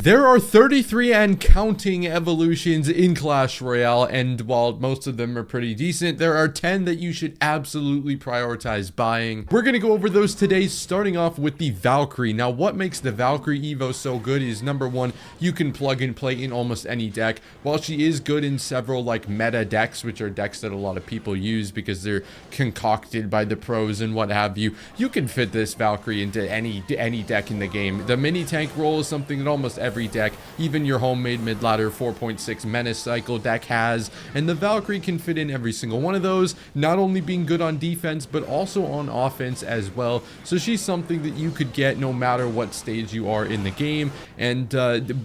There are 33 and counting evolutions in Clash Royale, and while most of them are pretty decent, there are 10 that you should absolutely prioritize buying. We're going to go over those today, starting off with the Valkyrie. Now, what makes the Valkyrie Evo so good is, number one, you can plug and play in almost any deck. While she is good in several like meta decks, which are decks that a lot of people use because they're concocted by the pros and what have you, you can fit this Valkyrie into any deck in the game. The mini tank role is something that almost every deck, even your homemade mid-ladder 4.6 Menace cycle deck has, and the Valkyrie can fit in every single one of those, not only being good on defense but also on offense as well. So she's something that you could get no matter what stage you are in the game. And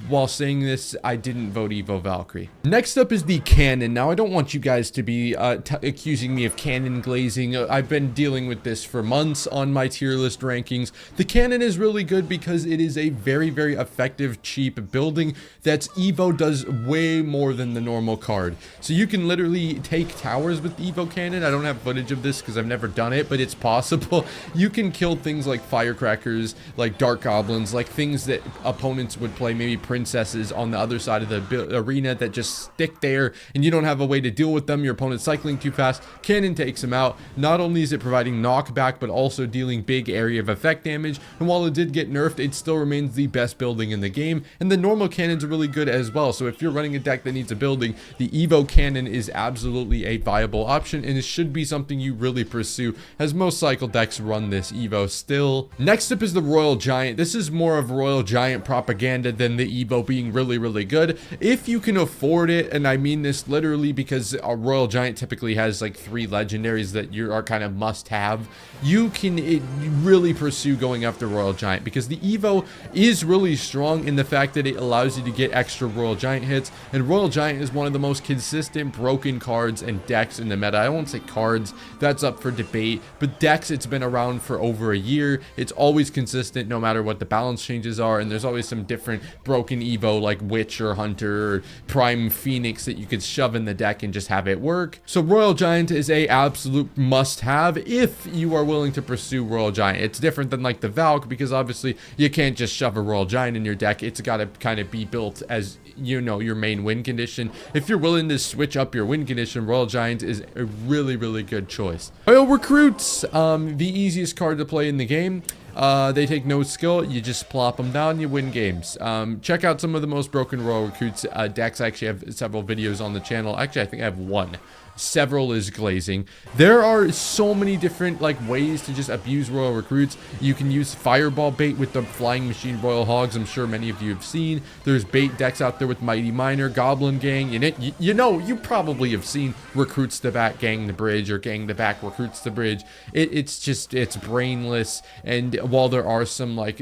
while saying this, I didn't vote Evo Valkyrie. Next up is the cannon. Now, I don't want you guys to be accusing me of cannon glazing. I've been dealing with this for months on my tier list rankings. The cannon is really good because it is a very effective, cheap building that's Evo does way more than the normal card. So you can literally take towers with the Evo cannon. I don't have footage of this because I've never done it, but it's possible. You can kill things like Firecrackers, like Dark Goblins, like things that opponents would play, maybe princesses on the other side of the arena that just stick there and you don't have a way to deal with them. Your opponent's cycling too fast. Cannon takes them out. Not only is it providing knockback, but also dealing big area of effect damage. And while it did get nerfed, it still remains the best building in the game, and the normal cannons are really good as well. So if you're running a deck that needs a building, the Evo cannon is absolutely a viable option, and it should be something you really pursue, as most cycle decks run this Evo still. Next up is the Royal Giant. This is more of Royal Giant propaganda than the Evo being really good. If you can afford it, and I mean this literally because a Royal Giant typically has like 3 legendaries that you are kind of must have, you can really pursue going after Royal Giant, because the Evo is really strong in the fact that it allows you to get extra Royal Giant hits, and Royal Giant is one of the most consistent broken cards and decks in the meta. I won't say cards, that's up for debate, but decks, it's been around for over a year. It's always consistent no matter what the balance changes are, and there's always some different broken Evo like Witch or Hunter or Prime Phoenix that you could shove in the deck and just have it work. So Royal Giant is a absolute must have if you are willing to pursue Royal Giant. It's different than like the Valk, because obviously you can't just shove a Royal Giant in your deck. It's got to kind of be built as, you know, your main win condition. If you're willing to switch up your win condition, Royal Giant is a really good choice. Royal Recruits, the easiest card to play in the game. They take no skill. You just plop them down, you win games. Check out some of the most broken Royal Recruits decks. I actually have several videos on the channel. Actually, I think I have one. Several is glazing. There are so many different like ways to just abuse Royal Recruits. You can use Fireball bait with the Flying Machine Royal Hogs. I'm sure many of you have seen. There's bait decks out there with Mighty Miner, Goblin Gang. You probably have seen Recruits to Back Gang the Bridge, or Gang to Back Recruits the Bridge. It's brainless. And while there are some like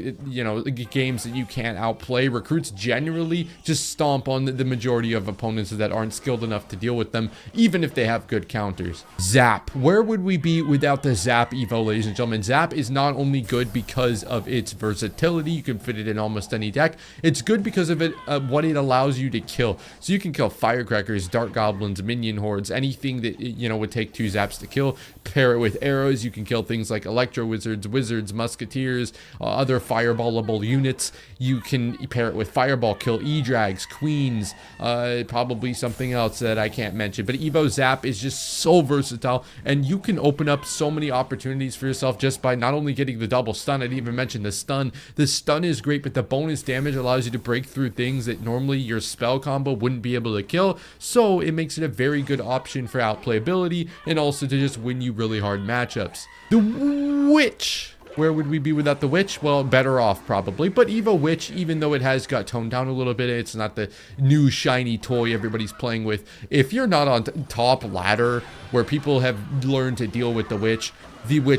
games that you can't outplay, Recruits generally just stomp on the majority of opponents that aren't skilled enough to deal with them, even if they have good counters. Zap. Where would we be without the Zap Evo, ladies and gentlemen? Zap is not only good because of its versatility, you can fit it in almost any deck. It's good because of what it allows you to kill. So you can kill Firecrackers, Dark Goblins, Minion Hordes, anything that would take 2 zaps to kill. Pair it with arrows. You can kill things like Electro Wizards, Musketeers, other fireballable units. You can pair it with Fireball, kill E-Drags, Queens, probably something else that I can't mention. But Evo Zap is just so versatile, and you can open up so many opportunities for yourself just by not only getting the double stun. I didn't even mention the stun. The stun is great, but the bonus damage allows you to break through things that normally your spell combo wouldn't be able to kill. So it makes it a very good option for outplayability and also to just win you really hard matchups. The Witch. Where would we be without the Witch? Well, better off probably. But Evo Witch, even though it has got toned down a little bit, it's not the new shiny toy everybody's playing with. If you're not on top ladder where people have learned to deal with the Witch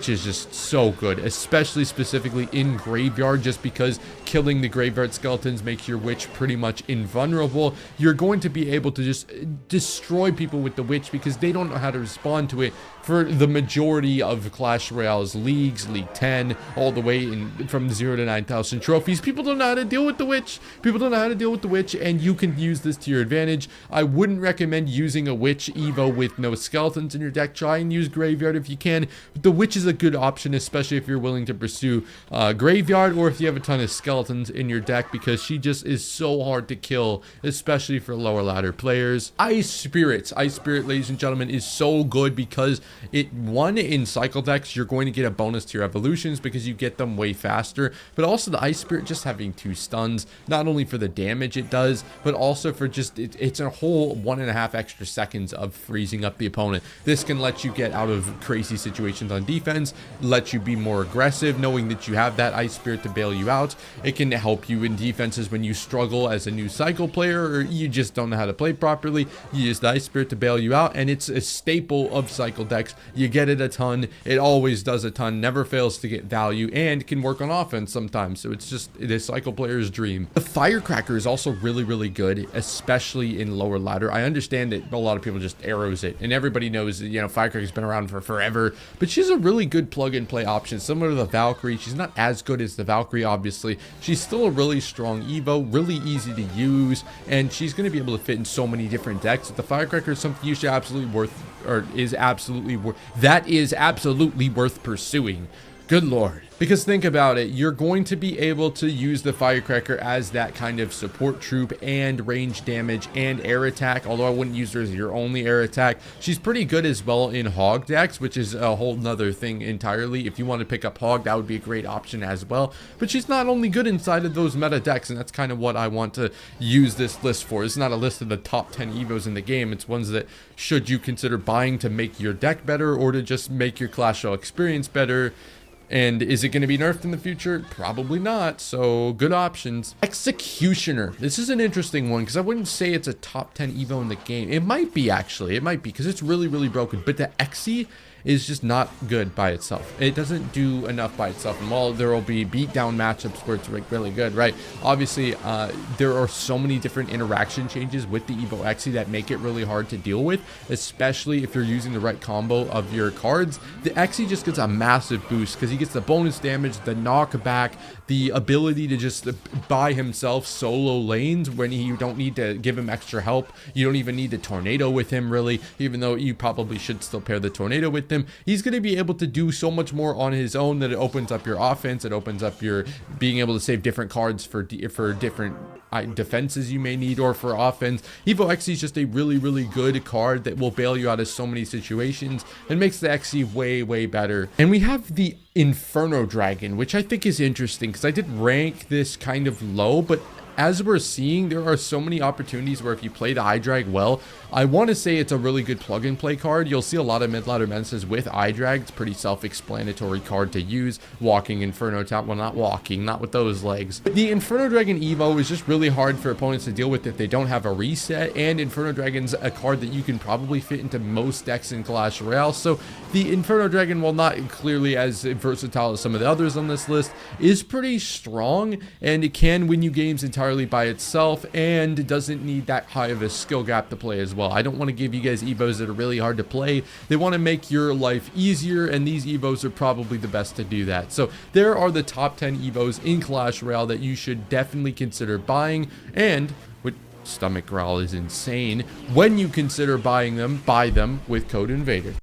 is just so good, especially specifically in Graveyard, just because killing the Graveyard skeletons makes your Witch pretty much invulnerable. You're going to be able to just destroy people with the Witch because they don't know how to respond to it. For the majority of Clash Royale's leagues, League 10, all the way from 0 to 9,000 trophies, people don't know how to deal with the Witch. And you can use this to your advantage. I wouldn't recommend using a Witch Evo with no skeletons in your deck. Try and use Graveyard if you can. But the which is a good option, especially if you're willing to pursue Graveyard, or if you have a ton of skeletons in your deck, because she just is so hard to kill, especially for lower ladder players. Ice Spirit, ladies and gentlemen, is so good because in cycle decks, you're going to get a bonus to your evolutions because you get them way faster, but also the Ice Spirit just having 2 stuns, not only for the damage it does, but also for just, it's a whole 1.5 extra seconds of freezing up the opponent. This can let you get out of crazy situations on defense, let you be more aggressive, knowing that you have that Ice Spirit to bail you out. It can help you in defenses when you struggle as a new cycle player, or you just don't know how to play properly. You use the Ice Spirit to bail you out, and it's a staple of cycle decks. You get it a ton. It always does a ton, never fails to get value, and can work on offense sometimes. So it's just a cycle player's dream. The Firecracker is also really, really good, especially in lower ladder. I understand that a lot of people just arrows it, and everybody knows that, you know, Firecracker's been around for forever, but she's a really good plug and play option, similar to the Valkyrie. She's not as good as the Valkyrie, obviously. She's still a really strong Evo, really easy to use, and she's going to be able to fit in so many different decks. The Firecracker is something you should absolutely is absolutely worth pursuing. Good lord. Because think about it, you're going to be able to use the Firecracker as that kind of support troop and range damage and air attack, although I wouldn't use her as your only air attack. She's pretty good as well in Hog decks, which is a whole nother thing entirely. If you want to pick up Hog, that would be a great option as well. But she's not only good inside of those meta decks, and that's kind of what I want to use this list for. It's not a list of the top 10 Evos in the game. It's ones that should you consider buying to make your deck better, or to just make your Clash Royale experience better. And is it going to be nerfed in the future? Probably not. So good options. Executioner. This is an interesting one because I wouldn't say it's a top 10 Evo in the game. It might be, actually. It might be because it's really, really broken. But the Exy is just not good by itself. It doesn't do enough by itself. And while there will be beatdown matchups where it's really good, right? Obviously, there are so many different interaction changes with the Evo Exy that make it really hard to deal with, especially if you're using the right combo of your cards. The Exy just gets a massive boost because he gets the bonus damage, the knockback, the ability to just buy himself solo lanes when you don't need to give him extra help. You don't even need the tornado with him, really, even though you probably should still pair the tornado with him. He's going to be able to do so much more on his own that it opens up your offense. It opens up your being able to save different cards for different defenses you may need, or for offense. Evo Exy is just a really, really good card that will bail you out of so many situations and makes the Exy way, way better. And we have the Inferno Dragon, which I think is interesting because I did rank this kind of low, but as we're seeing, there are so many opportunities where if you play the iDrag well, I want to say it's a really good plug and play card. You'll see a lot of mid-ladder menaces with iDrag. It's a pretty self-explanatory card to use. Walking Inferno Town, well, not walking, not with those legs. The Inferno Dragon Evo is just really hard for opponents to deal with if they don't have a reset, and Inferno Dragon's a card that you can probably fit into most decks in Clash Royale. So the Inferno Dragon, while not clearly as versatile as some of the others on this list, is pretty strong, and it can win you games entirely by itself, and doesn't need that high of a skill gap to play as well. I don't want to give you guys Evos that are really hard to play. They want to make your life easier, and these Evos are probably the best to do that. So there are the top 10 Evos in Clash Royale that you should definitely consider buying, and with Stomach Growl is insane. When you consider buying them, buy them with code INVADER.